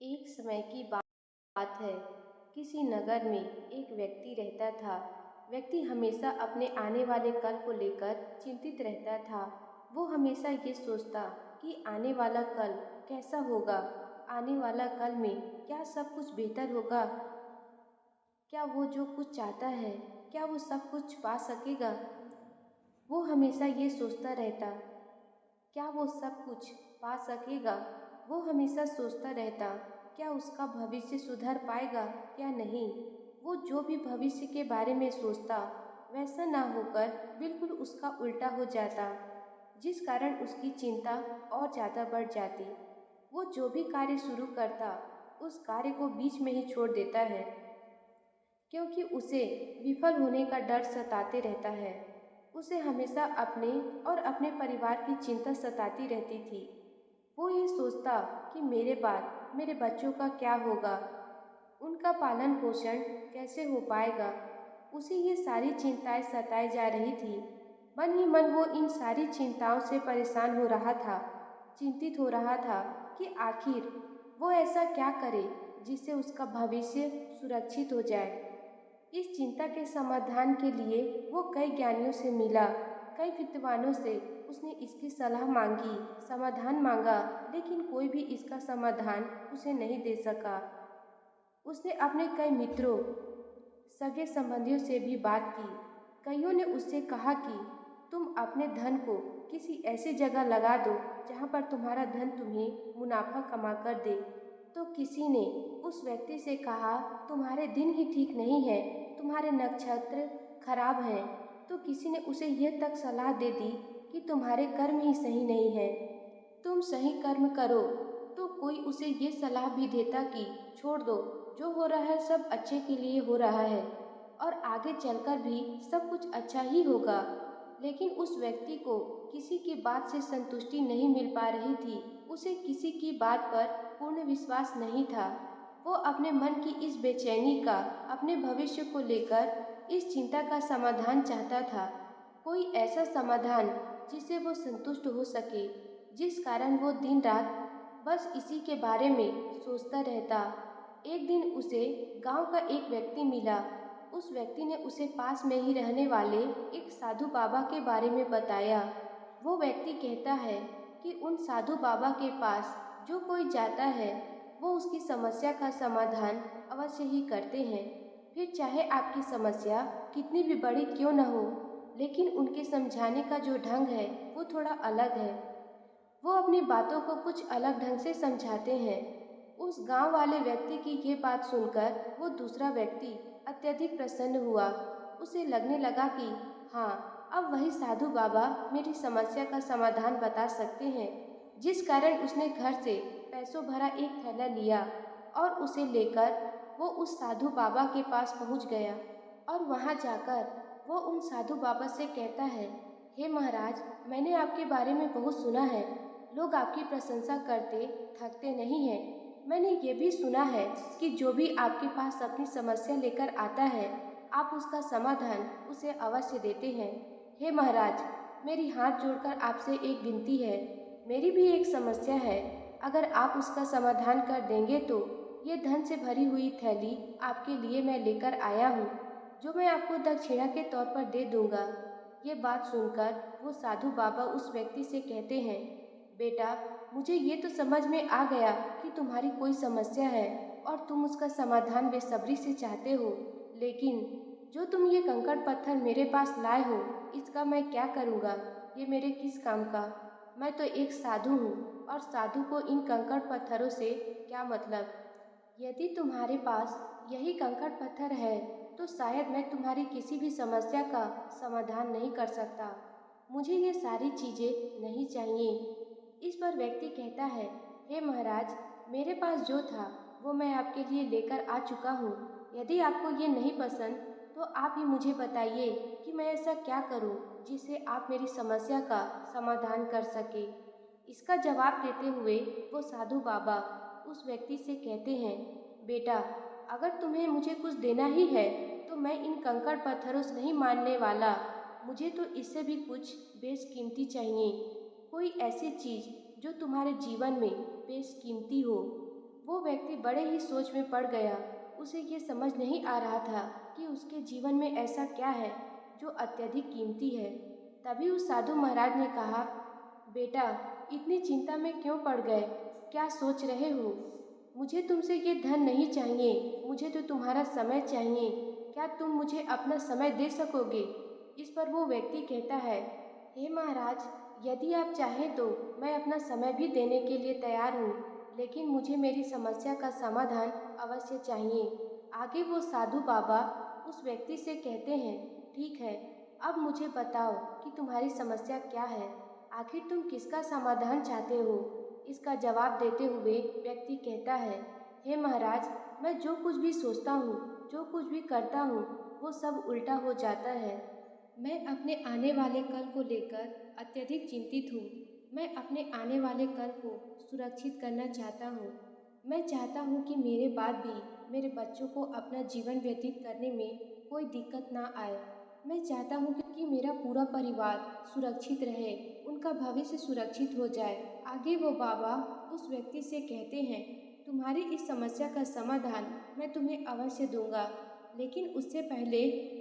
एक समय की बात है। किसी नगर में एक व्यक्ति रहता था। व्यक्ति हमेशा अपने आने वाले कल को लेकर चिंतित रहता था। वो हमेशा ये सोचता कि आने वाला कल कैसा होगा, आने वाला कल में क्या सब कुछ बेहतर होगा, क्या वो जो कुछ चाहता है क्या वो सब कुछ पा सकेगा। वो हमेशा ये सोचता रहता, क्या वो सब कुछ पा सकेगा। वो हमेशा सोचता रहता, क्या उसका भविष्य सुधर पाएगा या नहीं। वो जो भी भविष्य के बारे में सोचता वैसा ना होकर बिल्कुल उसका उल्टा हो जाता, जिस कारण उसकी चिंता और ज़्यादा बढ़ जाती। वो जो भी कार्य शुरू करता उस कार्य को बीच में ही छोड़ देता है, क्योंकि उसे विफल होने का डर सताते रहता है। उसे हमेशा अपने और अपने परिवार की चिंता सताती रहती थी। वो ये सोचता कि मेरे बाद मेरे बच्चों का क्या होगा, उनका पालन पोषण कैसे हो पाएगा। उसे ये सारी चिंताएं सताए जा रही थी। मन ही मन वो इन सारी चिंताओं से परेशान हो रहा था, चिंतित हो रहा था कि आखिर वो ऐसा क्या करे जिससे उसका भविष्य सुरक्षित हो जाए। इस चिंता के समाधान के लिए वो कई ज्ञानियों से मिला, कई विद्वानों से उसने इसकी सलाह मांगी, समाधान मांगा, लेकिन कोई भी इसका समाधान उसे नहीं दे सका। उसने अपने कई मित्रों, सगे संबंधियों से भी बात की। कईयों ने उससे कहा कि तुम अपने धन को किसी ऐसी जगह लगा दो जहाँ पर तुम्हारा धन तुम्हें मुनाफा कमा कर दे। तो किसी ने उस व्यक्ति से कहा, तुम्हारे दिन ही ठीक नहीं है, तुम्हारे नक्षत्र खराब हैं। तो किसी ने उसे यह तक सलाह दे दी कि तुम्हारे कर्म ही सही नहीं है, तुम सही कर्म करो। तो कोई उसे ये सलाह भी देता कि छोड़ दो, जो हो रहा है सब अच्छे के लिए हो रहा है और आगे चलकर भी सब कुछ अच्छा ही होगा। लेकिन उस व्यक्ति को किसी की बात से संतुष्टि नहीं मिल पा रही थी। उसे किसी की बात पर पूर्ण विश्वास नहीं था। वो अपने मन की इस बेचैनी का, अपने भविष्य को लेकर इस चिंता का समाधान चाहता था। कोई ऐसा समाधान जिससे वो संतुष्ट हो सके, जिस कारण वो दिन रात बस इसी के बारे में सोचता रहता। एक दिन उसे गांव का एक व्यक्ति मिला। उस व्यक्ति ने उसे पास में ही रहने वाले एक साधु बाबा के बारे में बताया। वो व्यक्ति कहता है कि उन साधु बाबा के पास जो कोई जाता है वो उसकी समस्या का समाधान अवश्य ही करते हैं, फिर चाहे आपकी समस्या कितनी भी बड़ी क्यों न हो। लेकिन उनके समझाने का जो ढंग है वो थोड़ा अलग है। वो अपनी बातों को कुछ अलग ढंग से समझाते हैं। उस गांव वाले व्यक्ति की ये बात सुनकर वो दूसरा व्यक्ति अत्यधिक प्रसन्न हुआ। उसे लगने लगा कि हाँ, अब वही साधु बाबा मेरी समस्या का समाधान बता सकते हैं। जिस कारण उसने घर से पैसों भरा एक थैला लिया और उसे लेकर वो उस साधु बाबा के पास पहुंच गया। और वहां जाकर वो उन साधु बाबा से कहता है, हे महाराज, मैंने आपके बारे में बहुत सुना है। लोग आपकी प्रशंसा करते थकते नहीं हैं। मैंने ये भी सुना है कि जो भी आपके पास अपनी समस्या लेकर आता है आप उसका समाधान उसे अवश्य देते हैं। हे महाराज, मेरी हाथ जोड़कर आपसे एक विनती है। मेरी भी एक समस्या है, अगर आप उसका समाधान कर देंगे तो ये धन से भरी हुई थैली आपके लिए मैं लेकर आया हूँ, जो मैं आपको दक्षिणा के तौर पर दे दूंगा। ये बात सुनकर वो साधु बाबा उस व्यक्ति से कहते हैं, बेटा, मुझे ये तो समझ में आ गया कि तुम्हारी कोई समस्या है और तुम उसका समाधान बेसब्री से चाहते हो, लेकिन जो तुम ये कंकड़ पत्थर मेरे पास लाए हो इसका मैं क्या करूँगा, ये मेरे किस काम का। मैं तो एक साधु हूँ और साधु को इन कंकड़ पत्थरों से क्या मतलब। यदि तुम्हारे पास यही कंकड़ पत्थर है तो शायद मैं तुम्हारी किसी भी समस्या का समाधान नहीं कर सकता। मुझे ये सारी चीज़ें नहीं चाहिए। इस पर व्यक्ति कहता है, हे महाराज, मेरे पास जो था वो मैं आपके लिए लेकर आ चुका हूँ। यदि आपको ये नहीं पसंद तो आप ही मुझे बताइए कि मैं ऐसा क्या करूँ जिससे आप मेरी समस्या का समाधान कर सके। इसका जवाब देते हुए वो साधु बाबा उस व्यक्ति से कहते हैं, बेटा, अगर तुम्हें मुझे कुछ देना ही है तो मैं इन कंकड़ पत्थरों से नहीं मानने वाला। मुझे तो इससे भी कुछ बेशकीमती चाहिए, कोई ऐसी चीज जो तुम्हारे जीवन में बेशकीमती हो। वो व्यक्ति बड़े ही सोच में पड़ गया। उसे ये समझ नहीं आ रहा था कि उसके जीवन में ऐसा क्या है जो अत्यधिक कीमती है। तभी उस साधु महाराज ने कहा, बेटा, इतनी चिंता में क्यों पड़ गए? क्या सोच रहे हो? मुझे तुमसे ये धन नहीं चाहिए, मुझे तो तुम्हारा समय चाहिए। क्या तुम मुझे अपना समय दे सकोगे? इस पर वो व्यक्ति कहता है, हे महाराज, यदि आप चाहें तो मैं अपना समय भी देने के लिए तैयार हूँ, लेकिन मुझे मेरी समस्या का समाधान अवश्य चाहिए। आगे वो साधु बाबा उस व्यक्ति से कहते हैं, ठीक है, अब मुझे बताओ कि तुम्हारी समस्या क्या है? आखिर तुम किसका समाधान चाहते हो? इसका जवाब देते हुए व्यक्ति कहता है, हे महाराज, मैं जो कुछ भी सोचता हूँ, जो कुछ भी करता हूँ, वो सब उल्टा हो जाता है। मैं अपने आने वाले कल को लेकर अत्यधिक चिंतित हूँ। मैं अपने आने वाले कल को सुरक्षित करना चाहता हूँ। मैं चाहता हूँ कि मेरे बाद भी मेरे बच्चों को अपना जीवन व्यतीत करने में कोई दिक्कत ना आए। मैं चाहता हूँ कि मेरा पूरा परिवार सुरक्षित रहे, उनका भविष्य सुरक्षित हो जाए। आगे वो बाबा उस व्यक्ति से कहते हैं, तुम्हारी इस समस्या का समाधान मैं तुम्हें अवश्य दूंगा, लेकिन उससे पहले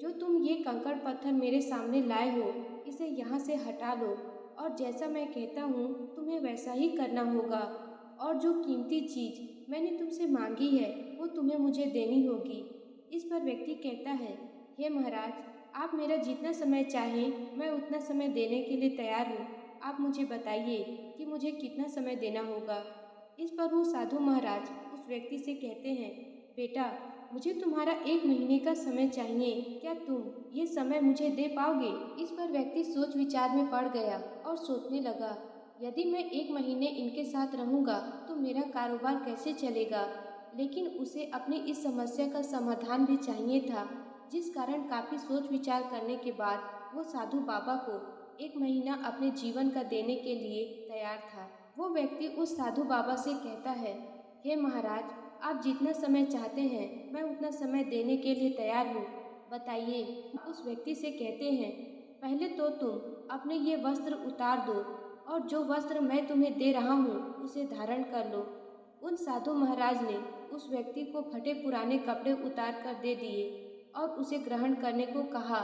जो तुम ये कंकड़ पत्थर मेरे सामने लाए हो, इसे यहाँ से हटा लो और जैसा मैं कहता हूँ तुम्हें वैसा ही करना होगा। और जो कीमती चीज मैंने तुमसे मांगी है वो तुम्हें मुझे देनी होगी। इस पर व्यक्ति कहता है, हे महाराज, आप मेरा जितना समय चाहें मैं उतना समय देने के लिए तैयार हूँ। आप मुझे बताइए कि मुझे कितना समय देना होगा। इस पर वो साधु महाराज उस व्यक्ति से कहते हैं, बेटा, मुझे तुम्हारा 1 महीने का समय चाहिए। क्या तुम ये समय मुझे दे पाओगे? इस पर व्यक्ति सोच विचार में पड़ गया और सोचने लगा, यदि मैं 1 महीने इनके साथ रहूंगा तो मेरा कारोबार कैसे चलेगा? लेकिन उसे अपनी इस समस्या का समाधान भी चाहिए था, जिस कारण काफी सोच विचार करने के बाद वो साधु बाबा को 1 महीना अपने जीवन का देने के लिए तैयार था। वो व्यक्ति उस साधु बाबा से कहता है, हे महाराज, आप जितना समय चाहते हैं मैं उतना समय देने के लिए तैयार हूँ। बताइए। उस व्यक्ति से कहते हैं, पहले तो तुम अपने ये वस्त्र उतार दो और जो वस्त्र मैं तुम्हें दे रहा हूँ उसे धारण कर लो। उन साधु महाराज ने उस व्यक्ति को फटे पुराने कपड़े उतार कर दे दिए और उसे ग्रहण करने को कहा।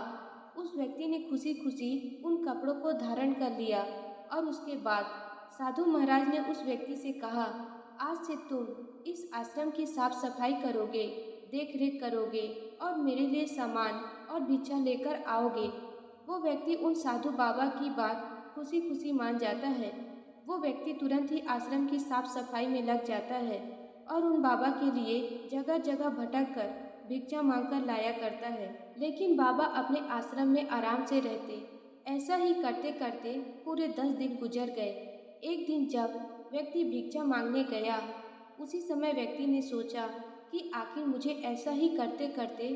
उस व्यक्ति ने खुशी खुशी उन कपड़ों को धारण कर लिया और उसके बाद साधु महाराज ने उस व्यक्ति से कहा, आज से तुम इस आश्रम की साफ सफाई करोगे, देख रेख करोगे और मेरे लिए सामान और भिक्षा लेकर आओगे। वो व्यक्ति उन साधु बाबा की बात खुशी खुशी मान जाता है। वो व्यक्ति तुरंत ही आश्रम की साफ सफाई में लग जाता है और उन बाबा के लिए जगह जगह भटक कर भिक्षा मांगकर लाया करता है। लेकिन बाबा अपने आश्रम में आराम से रहते। ऐसा ही करते करते पूरे 10 दिन गुजर गए। एक दिन जब व्यक्ति भिक्षा मांगने गया, उसी समय व्यक्ति ने सोचा कि आखिर मुझे ऐसा ही करते करते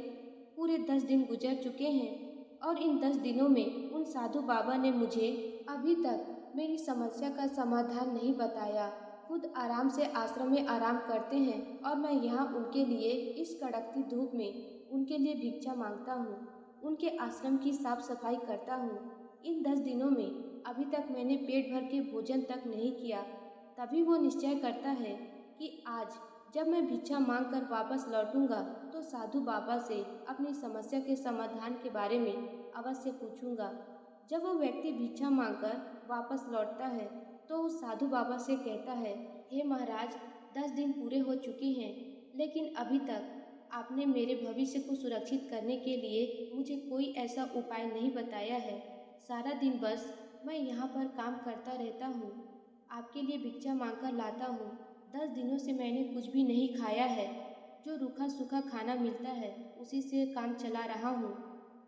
पूरे 10 दिन गुजर चुके हैं और इन 10 दिनों में उन साधु बाबा ने मुझे अभी तक मेरी समस्या का समाधान नहीं बताया। खुद आराम से आश्रम में आराम करते हैं और मैं यहाँ उनके लिए इस कड़कती धूप में उनके लिए भिक्षा मांगता हूँ, उनके आश्रम की साफ सफाई करता हूँ। इन 10 दिनों में अभी तक मैंने पेट भर के भोजन तक नहीं किया। तभी वो निश्चय करता है कि आज जब मैं भिक्षा मांग कर वापस लौटूंगा तो साधु बाबा से अपनी समस्या के समाधान के बारे में अवश्य पूछूंगा। जब वो व्यक्ति भिक्षा मांगकर वापस लौटता है तो उस साधु बाबा से कहता है, हे महाराज, 10 दिन पूरे हो चुके हैं, लेकिन अभी तक आपने मेरे भविष्य को सुरक्षित करने के लिए मुझे कोई ऐसा उपाय नहीं बताया है। सारा दिन बस मैं यहाँ पर काम करता रहता हूँ, आपके लिए भिक्षा मांगकर लाता हूँ। 10 दिनों से मैंने कुछ भी नहीं खाया है। जो रूखा सूखा खाना मिलता है उसी से काम चला रहा हूँ।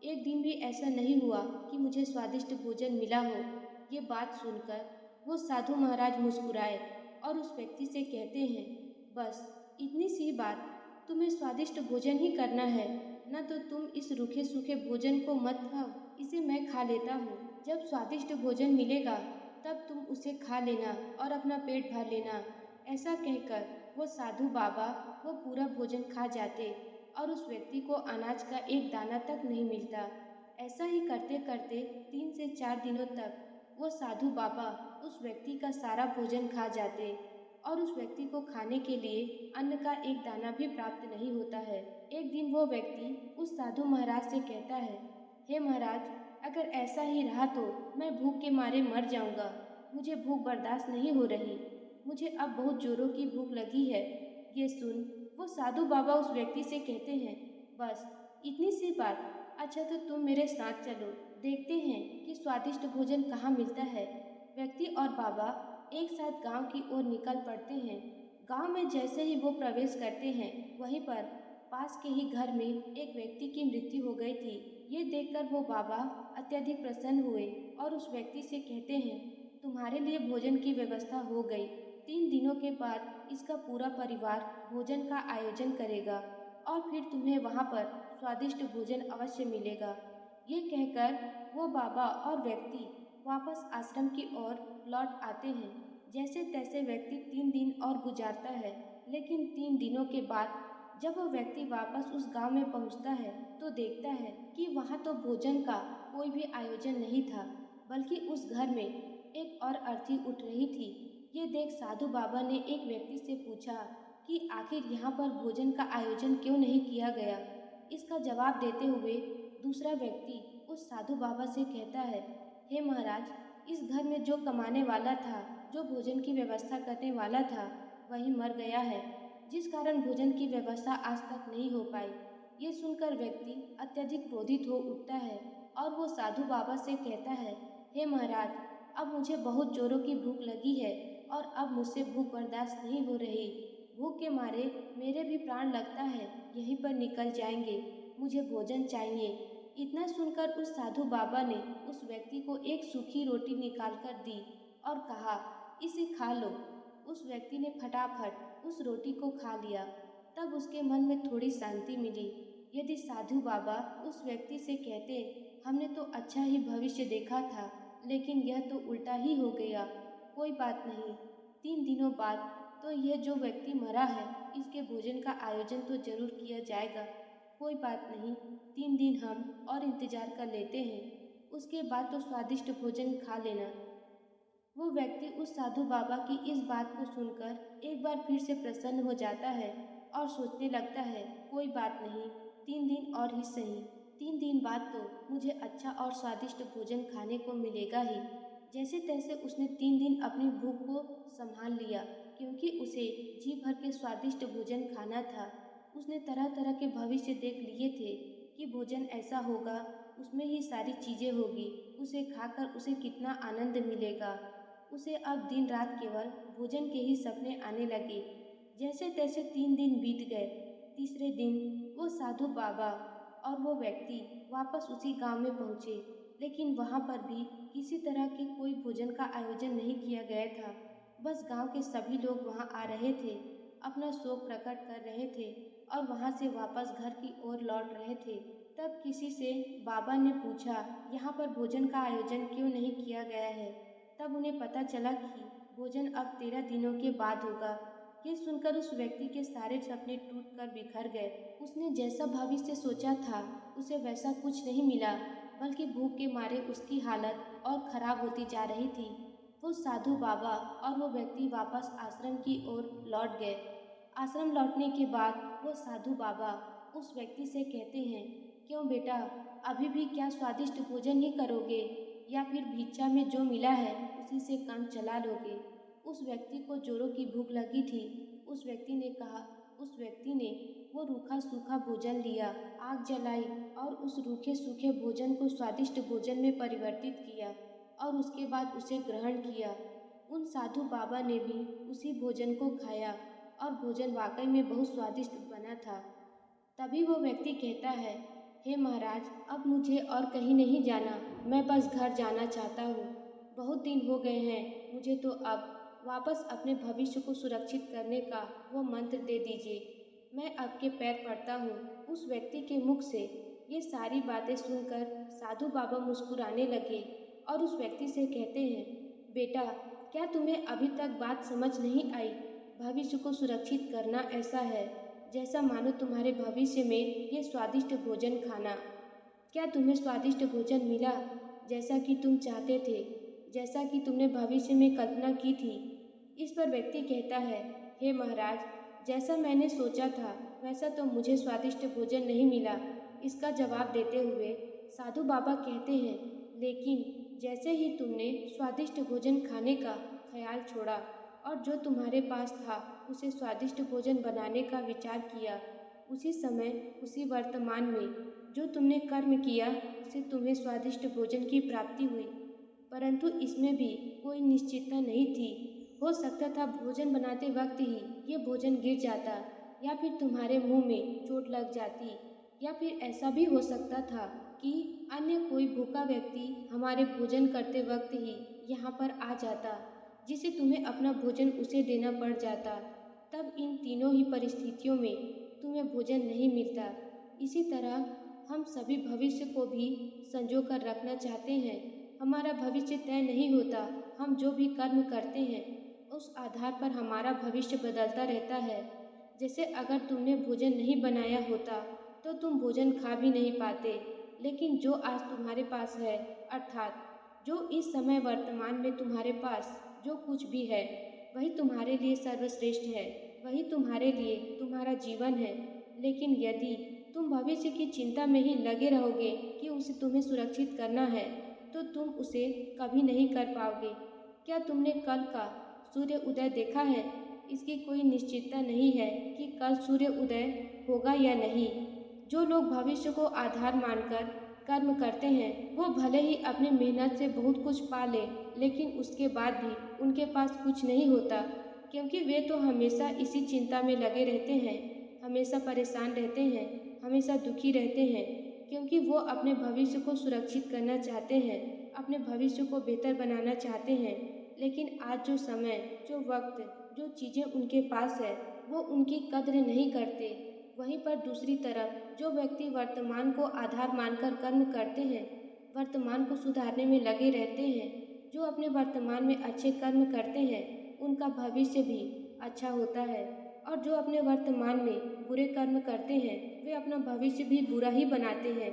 एक दिन भी ऐसा नहीं हुआ कि मुझे स्वादिष्ट भोजन मिला हो। ये बात सुनकर वो साधु महाराज मुस्कुराए और उस व्यक्ति से कहते हैं, बस इतनी सी बात, तुम्हें स्वादिष्ट भोजन ही करना है न, तो तुम इस रूखे सूखे भोजन को मत खाओ, इसे मैं खा लेता हूँ। जब स्वादिष्ट भोजन मिलेगा तब तुम उसे खा लेना और अपना पेट भर लेना। ऐसा कहकर वो साधु बाबा वो पूरा भोजन खा जाते और उस व्यक्ति को अनाज का एक दाना तक नहीं मिलता। ऐसा ही करते करते 3 से 4 दिनों तक वो साधु बाबा उस व्यक्ति का सारा भोजन खा जाते और उस व्यक्ति को खाने के लिए अन्न का एक दाना भी प्राप्त नहीं होता है। एक दिन वो व्यक्ति उस साधु महाराज से कहता है, हे महाराज, अगर ऐसा ही रहा तो मैं भूख के मारे मर जाऊंगा। मुझे भूख बर्दाश्त नहीं हो रही। मुझे अब बहुत जोरों की भूख लगी है। ये सुन वो साधु बाबा उस व्यक्ति से कहते हैं, बस इतनी सी बात? अच्छा तो तुम मेरे साथ चलो, देखते हैं कि स्वादिष्ट भोजन कहाँ मिलता है। व्यक्ति और बाबा एक साथ गांव की ओर निकल पड़ते हैं। गांव में जैसे ही वो प्रवेश करते हैं, वहीं पर पास के ही घर में एक व्यक्ति की मृत्यु हो गई थी। ये देखकर वो बाबा अत्यधिक प्रसन्न हुए और उस व्यक्ति से कहते हैं, तुम्हारे लिए भोजन की व्यवस्था हो गई। 3 दिनों के बाद इसका पूरा परिवार भोजन का आयोजन करेगा और फिर तुम्हें वहां पर स्वादिष्ट भोजन अवश्य मिलेगा। ये कहकर वो बाबा और व्यक्ति वापस आश्रम की ओर लौट आते हैं। जैसे तैसे व्यक्ति 3 दिन और गुजारता है, लेकिन 3 दिनों के बाद जब वो व्यक्ति वापस उस गांव में पहुंचता है तो देखता है कि वहां तो भोजन का कोई भी आयोजन नहीं था, बल्कि उस घर में एक और अर्थी उठ रही थी। ये देख साधु बाबा ने एक व्यक्ति से पूछा कि आखिर यहाँ पर भोजन का आयोजन क्यों नहीं किया गया। इसका जवाब देते हुए दूसरा व्यक्ति उस साधु बाबा से कहता है, हे महाराज, इस घर में जो कमाने वाला था, जो भोजन की व्यवस्था करने वाला था, वही मर गया है, जिस कारण भोजन की व्यवस्था आज तक नहीं हो पाई। ये सुनकर व्यक्ति अत्यधिक क्रोधित हो उठता है और वो साधु बाबा से कहता है, हे महाराज, अब मुझे बहुत जोरों की भूख लगी है और अब मुझसे भूख बर्दाश्त नहीं हो रही। भूख के मारे मेरे भी प्राण लगता है यहीं पर निकल जाएंगे। मुझे भोजन चाहिए। इतना सुनकर उस साधु बाबा ने उस व्यक्ति को एक सूखी रोटी निकाल कर दी और कहा, इसे खा लो। उस व्यक्ति ने फटाफट उस रोटी को खा लिया। तब उसके मन में थोड़ी शांति मिली। यदि साधु बाबा उस व्यक्ति से कहते, हमने तो अच्छा ही भविष्य देखा था, लेकिन यह तो उल्टा ही हो गया। कोई बात नहीं, 3 दिनों बाद तो यह जो व्यक्ति मरा है, इसके भोजन का आयोजन तो जरूर किया जाएगा। कोई बात नहीं, 3 दिन हम और इंतजार कर लेते हैं, उसके बाद तो स्वादिष्ट भोजन खा लेना। वो व्यक्ति उस साधु बाबा की इस बात को सुनकर एक बार फिर से प्रसन्न हो जाता है और सोचने लगता है, कोई बात नहीं, 3 दिन और ही सही। 3 दिन बाद तो मुझे अच्छा और स्वादिष्ट भोजन खाने को मिलेगा ही। जैसे तैसे उसने 3 दिन अपनी भूख को संभाल लिया, क्योंकि उसे जी भर के स्वादिष्ट भोजन खाना था। उसने तरह तरह के भविष्य देख लिए थे कि भोजन ऐसा होगा, उसमें ही सारी चीजें होगी, उसे खाकर उसे कितना आनंद मिलेगा। उसे अब दिन रात केवल भोजन के ही सपने आने लगे। जैसे तैसे 3 दिन बीत गए। तीसरे दिन वो साधु बाबा और वो व्यक्ति वापस उसी गांव में पहुंचे, लेकिन वहां पर भी किसी तरह के कोई भोजन का आयोजन नहीं किया गया था। बस गांव के सभी लोग वहां आ रहे थे, अपना शोक प्रकट कर रहे थे और वहां से वापस घर की ओर लौट रहे थे। तब किसी से बाबा ने पूछा, यहाँ पर भोजन का आयोजन क्यों नहीं किया गया है। तब उन्हें पता चला कि भोजन अब 13 दिनों के बाद होगा। ये सुनकर उस व्यक्ति के सारे सपने टूट कर बिखर गए। उसने जैसा भविष्य सोचा था, उसे वैसा कुछ नहीं मिला, बल्कि भूख के मारे उसकी हालत और खराब होती जा रही थी। वो साधु बाबा और वो व्यक्ति वापस आश्रम की ओर लौट गए। आश्रम लौटने के बाद वो साधु बाबा उस व्यक्ति से कहते हैं, क्यों बेटा, अभी भी क्या स्वादिष्ट भोजन ही करोगे, या फिर भिक्षा में जो मिला है उसी से काम चला लोगे। उस व्यक्ति को जोरों की भूख लगी थी। उस व्यक्ति ने वो रूखा सूखा भोजन लिया, आग जलाई और उस रूखे सूखे भोजन को स्वादिष्ट भोजन में परिवर्तित किया और उसके बाद उसे ग्रहण किया। उन साधु बाबा ने भी उसी भोजन को खाया और भोजन वाकई में बहुत स्वादिष्ट बना था। तभी वो व्यक्ति कहता है, हे महाराज, अब मुझे और कहीं नहीं जाना, मैं बस घर जाना चाहता हूँ। बहुत दिन हो गए हैं, मुझे तो अब वापस अपने भविष्य को सुरक्षित करने का वो मंत्र दे दीजिए। मैं आपके पैर पड़ता हूँ। उस व्यक्ति के मुख से ये सारी बातें सुनकर साधु बाबा मुस्कुराने लगे और उस व्यक्ति से कहते हैं, बेटा, क्या तुम्हें अभी तक बात समझ नहीं आई? भविष्य को सुरक्षित करना ऐसा है जैसा मानो तुम्हारे भविष्य में ये स्वादिष्ट भोजन खाना। क्या तुम्हें स्वादिष्ट भोजन मिला, जैसा कि तुम चाहते थे, जैसा कि तुमने भविष्य में कल्पना की थी? इस पर व्यक्ति कहता है, हे महाराज, जैसा मैंने सोचा था वैसा तो मुझे स्वादिष्ट भोजन नहीं मिला। इसका जवाब देते हुए साधु बाबा कहते हैं, लेकिन जैसे ही तुमने स्वादिष्ट भोजन खाने का ख्याल छोड़ा और जो तुम्हारे पास था उसे स्वादिष्ट भोजन बनाने का विचार किया, उसी समय, उसी वर्तमान में जो तुमने कर्म किया उससे तुम्हें स्वादिष्ट भोजन की प्राप्ति हुई। परंतु इसमें भी कोई निश्चितता नहीं थी। हो सकता था भोजन बनाते वक्त ही ये भोजन गिर जाता, या फिर तुम्हारे मुंह में चोट लग जाती, या फिर ऐसा भी हो सकता था कि अन्य कोई भूखा व्यक्ति हमारे भोजन करते वक्त ही यहाँ पर आ जाता, जिसे तुम्हें अपना भोजन उसे देना पड़ जाता। तब इन तीनों ही परिस्थितियों में तुम्हें भोजन नहीं मिलता। इसी तरह हम सभी भविष्य को भी संजो कर रखना चाहते हैं। हमारा भविष्य तय नहीं होता। हम जो भी कर्म करते हैं उस आधार पर हमारा भविष्य बदलता रहता है। जैसे अगर तुमने भोजन नहीं बनाया होता तो तुम भोजन खा भी नहीं पाते, लेकिन जो आज तुम्हारे पास है, अर्थात जो इस समय वर्तमान में तुम्हारे पास जो कुछ भी है, वही तुम्हारे लिए सर्वश्रेष्ठ है, वही तुम्हारे लिए तुम्हारा जीवन है। लेकिन यदि तुम भविष्य की चिंता में ही लगे रहोगे कि उसे तुम्हें सुरक्षित करना है, तो तुम उसे कभी नहीं कर पाओगे। क्या तुमने कल का सूर्य उदय देखा है? इसकी कोई निश्चितता नहीं है कि कल सूर्य उदय होगा या नहीं। जो लोग भविष्य को आधार मानकर कर्म करते हैं, वो भले ही अपनी मेहनत से बहुत कुछ पा ले, लेकिन उसके बाद भी उनके पास कुछ नहीं होता, क्योंकि वे तो हमेशा इसी चिंता में लगे रहते हैं, हमेशा परेशान रहते हैं, हमेशा दुखी रहते हैं, क्योंकि वो अपने भविष्य को सुरक्षित करना चाहते हैं, अपने भविष्य को बेहतर बनाना चाहते हैं। लेकिन आज जो समय, जो वक्त, जो चीज़ें उनके पास है, वो उनकी कद्र नहीं करते। वहीं पर दूसरी तरफ जो व्यक्ति वर्तमान को आधार मानकर कर्म करते हैं, वर्तमान को सुधारने में लगे रहते हैं, जो अपने वर्तमान में अच्छे कर्म करते हैं, उनका भविष्य भी अच्छा होता है। और जो अपने वर्तमान में बुरे कर्म करते हैं, वे अपना भविष्य भी बुरा ही बनाते हैं।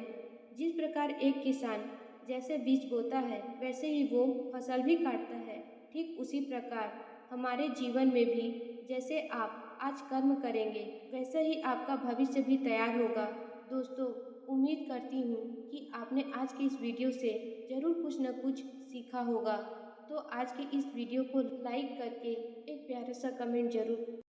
जिस प्रकार एक किसान जैसे बीज बोता है वैसे ही वो फसल भी काटता है, ठीक उसी प्रकार हमारे जीवन में भी जैसे आप आज कर्म करेंगे वैसे ही आपका भविष्य भी तैयार होगा। दोस्तों, उम्मीद करती हूँ कि आपने आज की इस वीडियो से ज़रूर कुछ न कुछ सीखा होगा। तो आज की इस वीडियो को लाइक करके एक प्यारा सा कमेंट ज़रूर